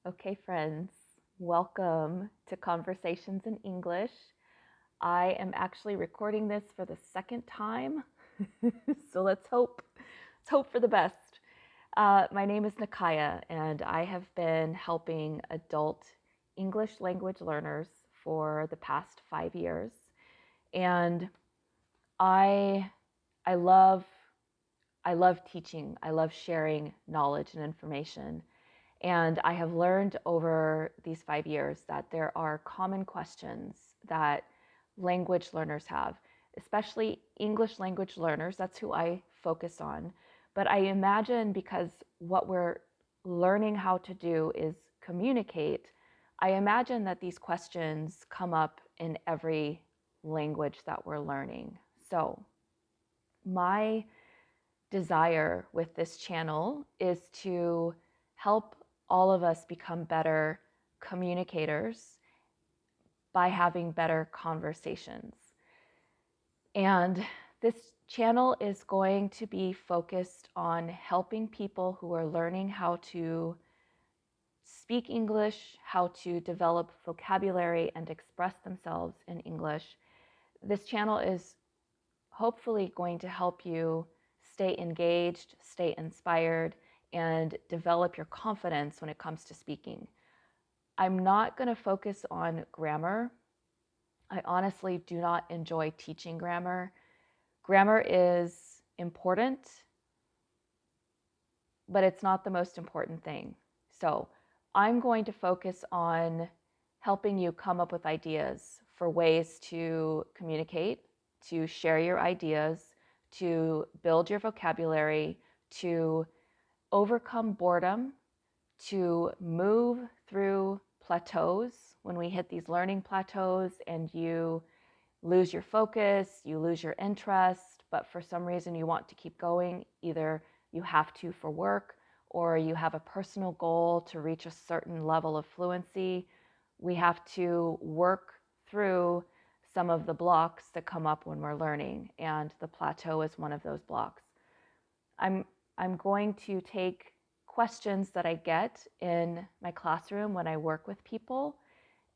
Okay, friends, welcome to Conversations in English. I am actually recording this for the second time, so let's hope for the best. My name is Nakaya, and I have been helping adult English language learners for the past 5 years. And I, I love, I love teaching. I love sharing knowledge and information. And I have learned over these 5 years that there are common questions that language learners have, especially English language learners. That's who I focus on. But I imagine because what we're learning how to do is communicate, I imagine that these questions come up in every language that we're learning. So, my desire with this channel is to help all of us become better communicators by having better conversations. And this channel is going to be focused on helping people who are learning how to speak English, how to develop vocabulary and express themselves in English. This channel is hopefully going to help you stay engaged, stay inspired, and develop your confidence when it comes to speaking. I'm not going to focus on grammar. I honestly do not enjoy teaching grammar. Grammar is important, but it's not the most important thing. So I'm going to focus on helping you come up with ideas for ways to communicate, to share your ideas, to build your vocabulary, to overcome boredom, to move through plateaus when we hit these learning plateaus and you lose your focus, you lose your interest, but for some reason you want to keep going. Either you have to for work or you have a personal goal to reach a certain level of fluency. We have to work through some of the blocks that come up when we're learning, and the plateau is one of those blocks. I'm I'm going to take questions that I get in my classroom when I work with people,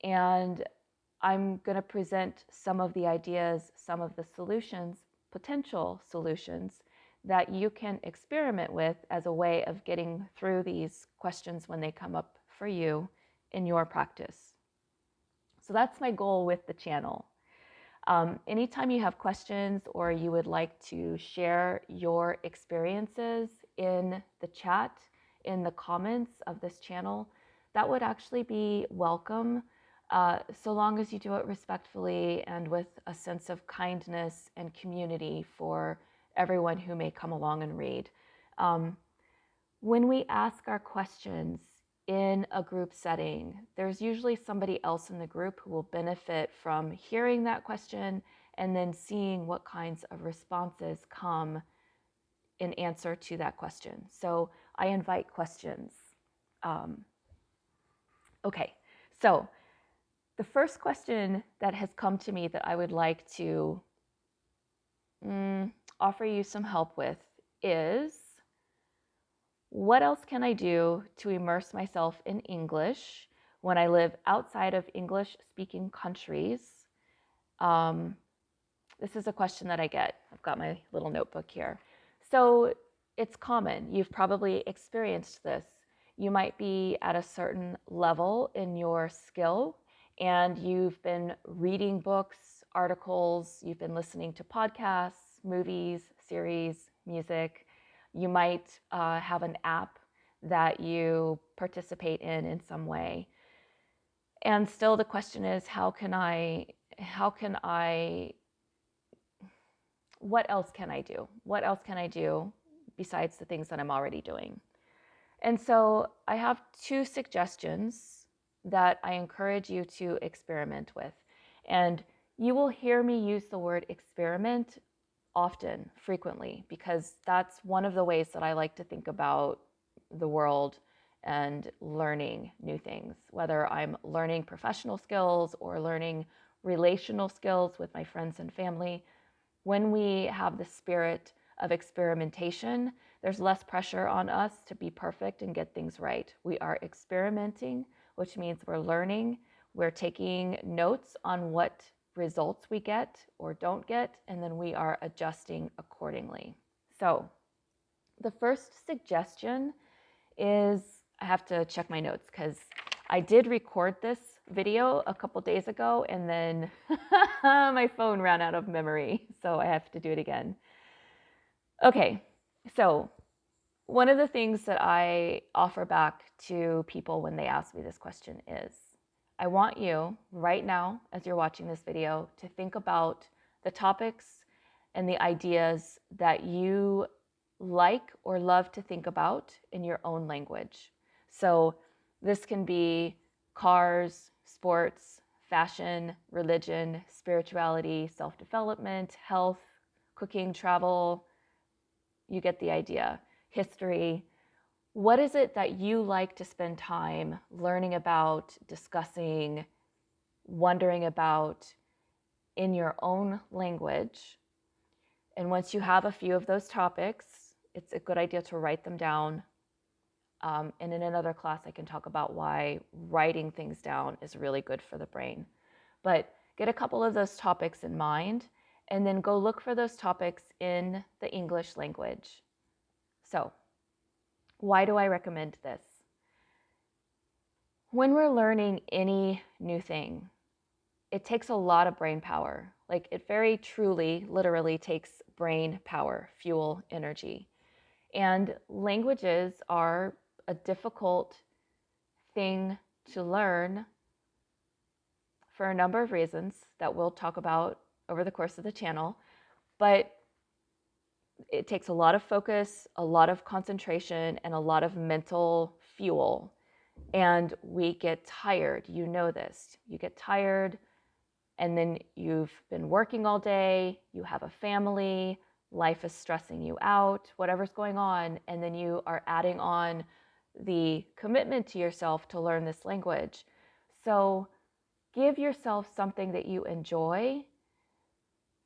and I'm going to present some of the ideas, some of the solutions, potential solutions that you can experiment with as a way of getting through these questions when they come up for you in your practice. So that's my goal with the channel. Anytime you have questions or you would like to share your experiences in the chat, in the comments of this channel, that would actually be welcome, so long as you do it respectfully and with a sense of kindness and community for everyone who may come along and read. Um, when we ask our questions in a group setting, there's usually somebody else in the group who will benefit from hearing that question and then seeing what kinds of responses come in answer to that question. So I invite questions. Um, okay, so the first question that has come to me that I would like to offer you some help with is, what else can I do to immerse myself in English when I live outside of English speaking countries? Um, this is a question that I get. I've got my little notebook here. So it's common. You've probably experienced this. You might be at a certain level in your skill, and you've been reading books, articles, you've been listening to podcasts, movies, series, music. You might have an app that you participate in some way. And still the question is, what else can I do? What else can I do besides the things that I'm already doing? And so I have two suggestions that I encourage you to experiment with. And you will hear me use the word experiment often, frequently, because that's one of the ways that I like to think about the world and learning new things, whether I'm learning professional skills or learning relational skills with my friends and family. When we have the spirit of experimentation, There's less pressure on us to be perfect and get things right. We are experimenting, which means we're learning. We're taking notes on what results we get or don't get, and then we are adjusting accordingly. So the first suggestion is, I have to check my notes because I did record this video a couple days ago and then my phone ran out of memory, so I have to do it again. Okay, so one of the things that I offer back to people when they ask me this question is, I want you right now, as you're watching this video, to think about the topics and the ideas that you like or love to think about in your own language. So this can be cars, sports, fashion, religion, spirituality, self-development, health, cooking, travel. You get the idea. History. What is it that you like to spend time learning about, discussing, wondering about in your own language? And once you have a few of those topics, it's a good idea to write them down. And in another class, I can talk about why writing things down is really good for the brain. But get a couple of those topics in mind, and then go look for those topics in the English language. So, why do I recommend this? When we're learning any new thing, it takes a lot of brain power. Like, it very truly, literally takes brain power, fuel, energy. And languages are a difficult thing to learn for a number of reasons that we'll talk about over the course of the channel. But it takes a lot of focus, a lot of concentration, and a lot of mental fuel. And we get tired. You know this. You get tired, and then you've been working all day, you have a family, life is stressing you out, whatever's going on, and then you are adding on the commitment to yourself to learn this language. So give yourself something that you enjoy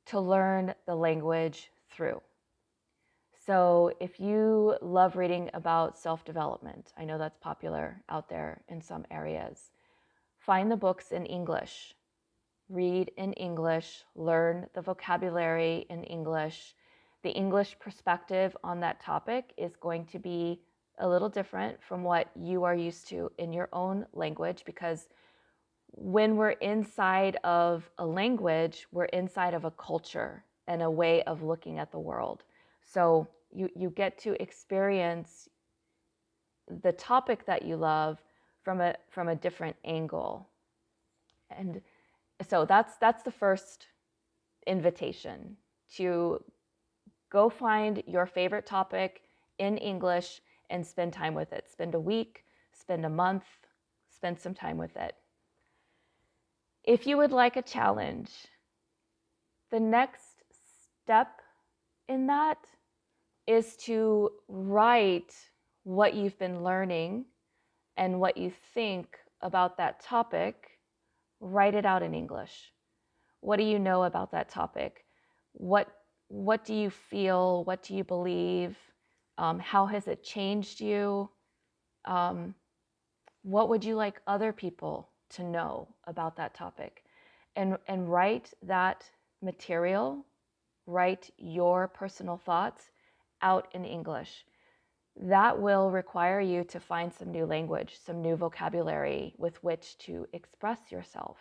to learn the language through. So if you love reading about self-development, I know that's popular out there in some areas, find the books in English. Read in English, learn the vocabulary in English. The English perspective on that topic is going to be a little different from what you are used to in your own language, because when we're inside of a language, we're inside of a culture and a way of looking at the world. So you get to experience the topic that you love from a different angle. And so that's the first invitation, to go find your favorite topic in English and spend time with it. Spend a week, spend a month, spend some time with it. If you would like a challenge, the next step in that is to write what you've been learning and what you think about that topic. Write it out in English. What do you know about that topic? What do you feel? What do you believe? How has it changed you? What would you like other people to know about that topic? And write that material, write your personal thoughts out in English. That will require you to find some new language, some new vocabulary with which to express yourself.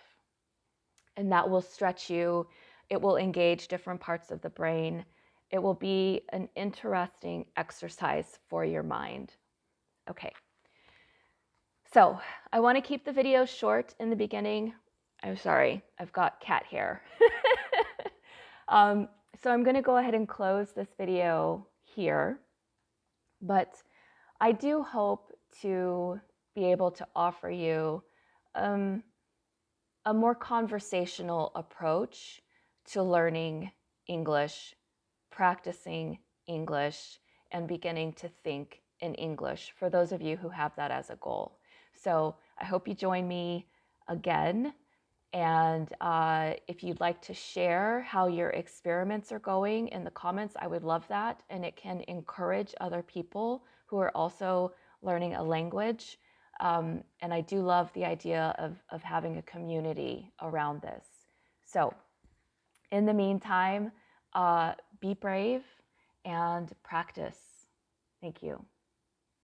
And that will stretch you. It will engage different parts of the brain. It will be an interesting exercise for your mind. Okay. So I want to keep the video short in the beginning. I'm sorry, I've got cat hair. So I'm going to go ahead and close this video here. But I do hope to be able to offer you a more conversational approach to learning English, practicing English, and beginning to think in English for those of you who have that as a goal. So I hope you join me again, And if you'd like to share how your experiments are going in the comments, I would love that. And it can encourage other people who are also learning a language. And I do love the idea of having a community around this. So in the meantime, be brave and practice. Thank you.